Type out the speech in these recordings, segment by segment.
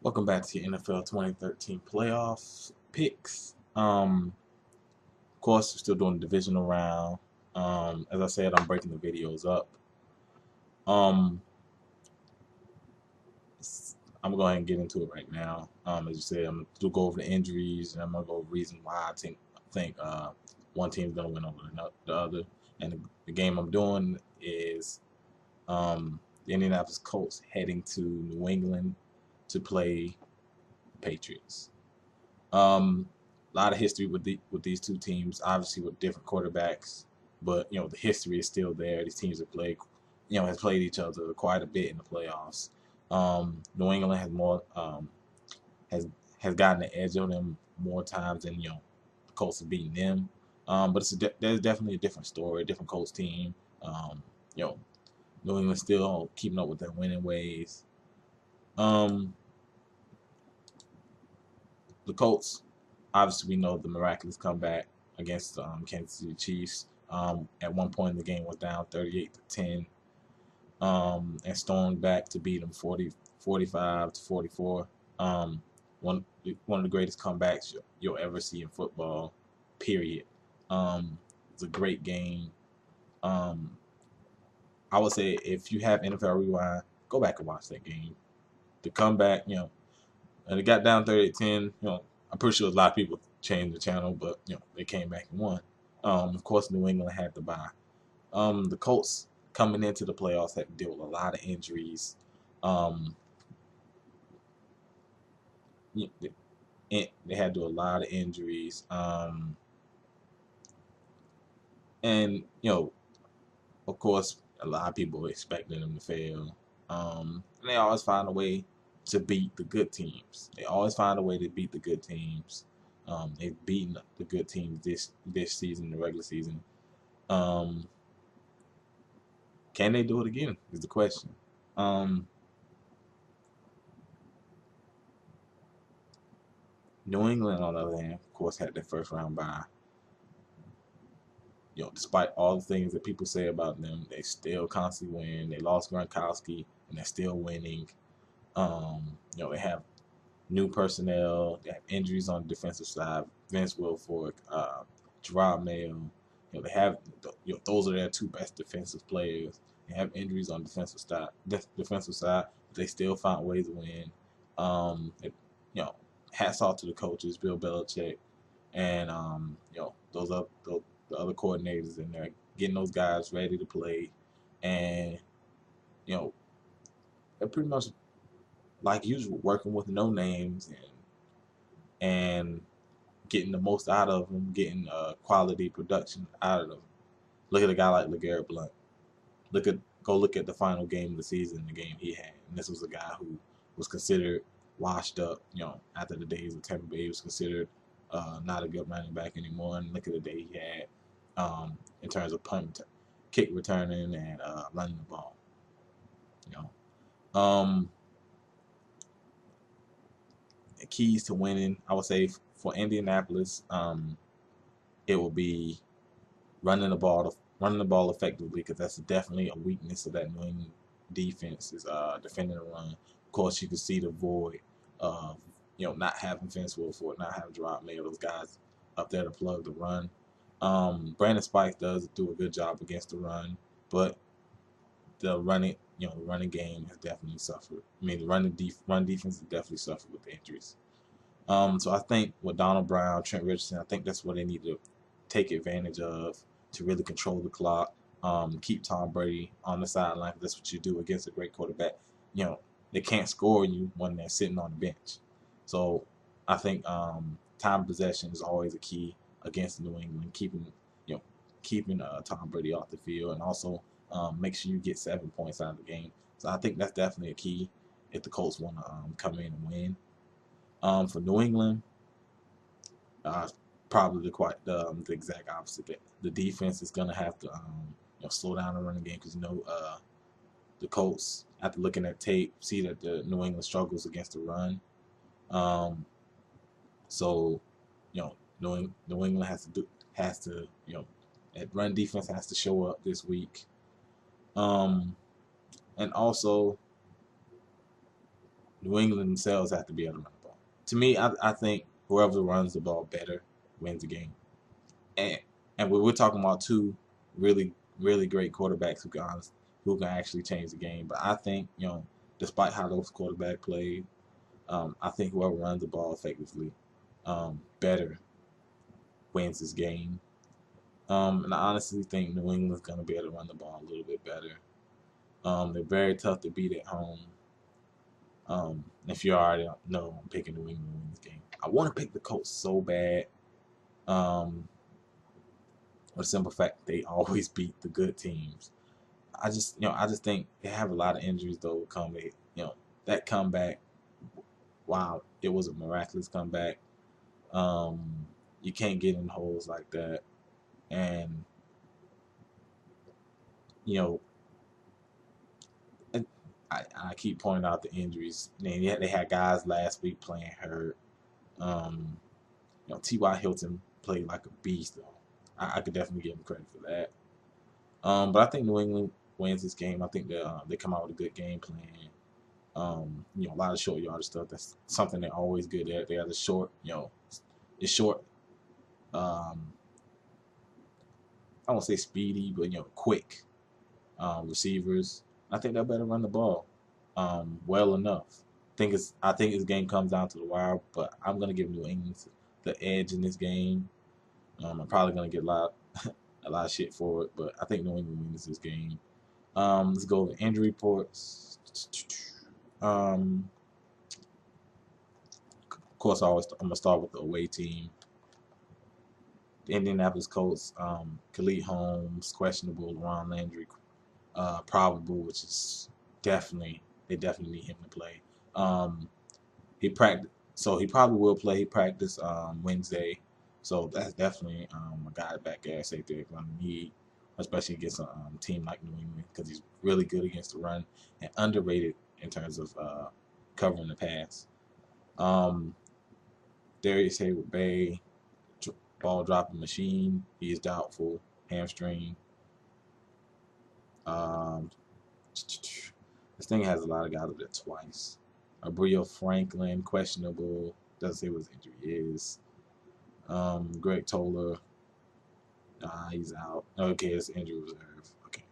Welcome back to your NFL 2013 playoff picks. Of course, we're still doing the divisional round. As I said, I'm breaking the videos up. Um, I'm gonna go ahead and get into it right now. As you said, I'm gonna go over the injuries, and I'm gonna go over the reason why I think one team's gonna win over the other. And the game I'm doing is the Indianapolis Colts heading to New England to play the Patriots. A lot of history with these two teams, obviously with different quarterbacks, but the history is still there. These teams have played, has played each other quite a bit in the playoffs. New England has has gotten the edge on them more times than the Colts have beaten them. But there's definitely a different story, a different Colts team. You know, New England still keeping up with their winning ways. Um, the Colts, obviously, we know the miraculous comeback against the Kansas City Chiefs. At one point, the game was down 38-10, and stormed back to beat them 45-44. Um, one one of the greatest comebacks you'll ever see in football. Period. It's a great game. Um, I would say if you have NFL Rewind, go back and watch that game. The comeback, and it got down 38-10. I'm pretty sure a lot of people changed the channel, but they came back and won. Of course, New England had to bye. The Colts coming into the playoffs had to deal with a lot of injuries. Um, they had to do a lot of injuries. And of course, a lot of people were expecting them to fail. And they always find a way to beat the good teams. They always find a way to beat the good teams. They've beaten the good teams this season, the regular season. Um, can they do it again? Is the question. Um, New England, on the other hand, of course, had their first round bye. Despite all the things that people say about them, they still constantly win. They lost Gronkowski, and they're still winning. They have new personnel. They have injuries on the defensive side. Vince Wilfork, Gerard Mayo. They have those are their two best defensive players. They have injuries on defensive side, but they still find ways to win. It, you know, hats off to the coaches, Bill Belichick, and the other coordinators in there, getting those guys ready to play, and you know, they're pretty much like usual, working with no names and getting the most out of them, getting quality production out of them. Look at a guy like LeGarrette Blount. Look at the final game of the season, the game he had, and this was a guy who was considered washed up. After the days of Tampa Bay, he was considered not a good running back anymore. And look at the day he had in terms of kick returning, and running the ball. You um, the keys to winning, I would say for Indianapolis, it will be running the ball effectively, because that's definitely a weakness of that New England defense is defending the run. Of course, you can see the void of not having Vince Wilfork, not having Gerard Mayo, those guys up there to plug the run. Brandon Spikes does do a good job against the run, but the running game has definitely suffered. I mean, the run defense has definitely suffered with the injuries. So I think with Donald Brown, Trent Richardson, I think that's what they need to take advantage of to really control the clock, keep Tom Brady on the sideline. That's what you do against a great quarterback. They can't score you when they're sitting on the bench. So I think time possession is always a key against New England, you know keeping Tom Brady off the field, and also make sure you get 7 points out of the game. So I think that's definitely a key if the Colts want to come in and win. For New England, uh, probably the exact opposite. The defense is gonna have to slow down the running game, because the Colts, after looking at tape, see that the New England struggles against the run. Um, so New England has to that run defense has to show up this week. Um, and also New England themselves have to be able to run the ball. To me, I think whoever runs the ball better wins the game. And we're talking about two really great quarterbacks who can actually change the game. But I think, despite how those quarterbacks play, I think whoever runs the ball effectively better wins this game. And I honestly think New England's going to be able to run the ball a little bit better. They're very tough to beat at home. If you already know, I'm picking New England to win this game. I want to pick the Colts so bad. For the simple fact they always beat the good teams. I just think they have a lot of injuries though coming. That comeback, wow, it was a miraculous comeback. You can't get in holes like that, and and I keep pointing out the injuries. They had guys last week playing hurt. T.Y. Hilton played like a beast though. I could definitely give him credit for that. But I think New England wins this game. I think they come out with a good game plan. A lot of short yardage stuff. That's something they're always good at. They have the short, it's short. I won't say speedy, but quick receivers. I think they'll better run the ball well enough. I think this game comes down to the wire, but I'm gonna give New England the edge in this game. I'm probably gonna get a lot of shit for it, but I think New England wins this game. Let's go with injury reports. Of course, I'm gonna start with the away team. The Indianapolis Colts, Khalid Holmes questionable, Ron Landry probable, which is they definitely need him to play. He practiced, so he probably will play. He practiced Wednesday, so that's definitely a guy back there safety they're going to need, especially against a team like New England, because he's really good against the run and underrated in terms of covering the pass. Darius Hayward Bay, ball dropping machine. He is doubtful, hamstring. This thing has a lot of guys up there twice. Abrio Franklin, questionable. Doesn't say what his injury is. Greg Toller, he's out. Okay, it's injury reserve. Okay.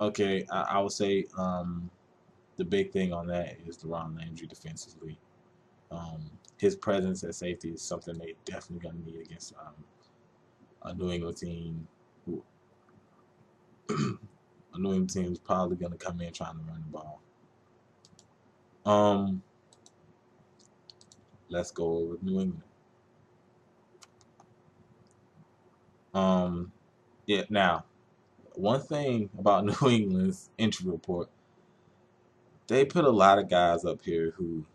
Okay, I would say the big thing on that is the Ron Landry defensively. His presence at safety is something they definitely going to need against a New England team who a New England team is probably going to come in trying to run the ball. Let's go with New England. Yeah. Now, one thing about New England's injury report, they put a lot of guys up here who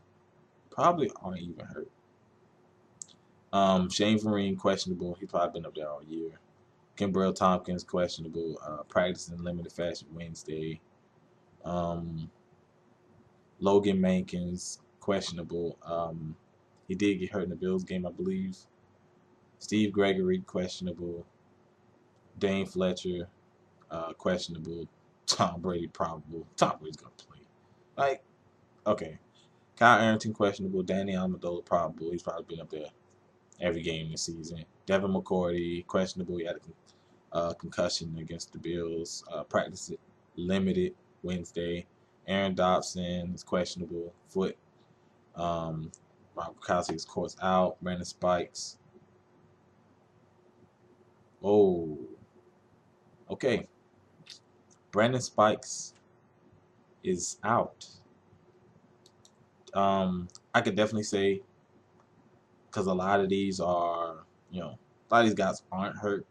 probably aren't even hurt. Shane Vereen questionable. He's probably been up there all year. Kimbrell Tompkins questionable. Practicing limited fashion Wednesday. Logan Mankins questionable. He did get hurt in the Bills game, I believe. Steve Gregory questionable. Dane Fletcher questionable. Tom Brady probable. Tom Brady's gonna play. Okay. Kyle Arrington questionable. Danny Amendola probable. He's probably been up there every game this season. Devin McCourty questionable. He had a concussion against the Bills. Practice limited Wednesday. Aaron Dobson is questionable. Foot. Rob Gronkowski is course out. Brandon Spikes. Oh. Okay. Brandon Spikes is out. I could definitely say, because a lot of these are, a lot of these guys aren't hurt.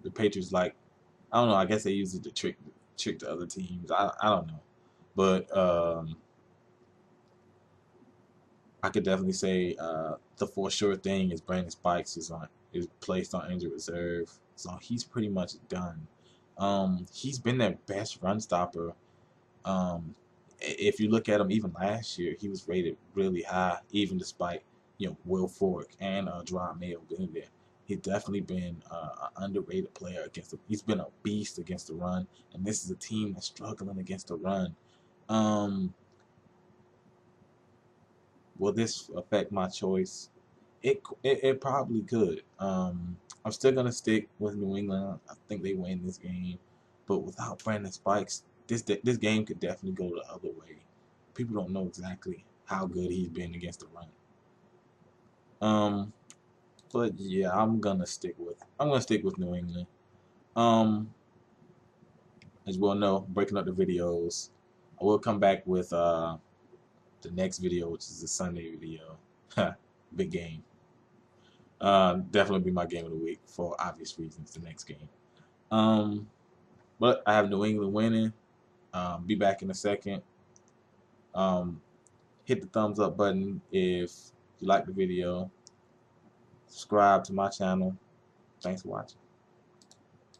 The Patriots, I don't know. I guess they use it to trick the other teams. I don't know, but I could definitely say the for sure thing is Brandon Spikes is placed on injured reserve, so he's pretty much done. He's been their best run stopper. If you look at him, even last year, he was rated really high, even despite Will Fork and Jerome Mayo being there. He's definitely been an underrated player against he's been a beast against the run, and this is a team that's struggling against the run. Will this affect my choice? It probably could. I'm still gonna stick with New England. I think they win this game, but without Brandon Spikes, this game could definitely go the other way. People don't know exactly how good he's been against the run. But yeah, I'm gonna stick with New England. Um, as you well know, breaking up the videos. I will come back with the next video, which is the Sunday video. Big game. Definitely be my game of the week for obvious reasons. The next game. Um, but I have New England winning. Be back in a second. Um, hit the thumbs up button if you like the video. Subscribe to my channel. Thanks for watching.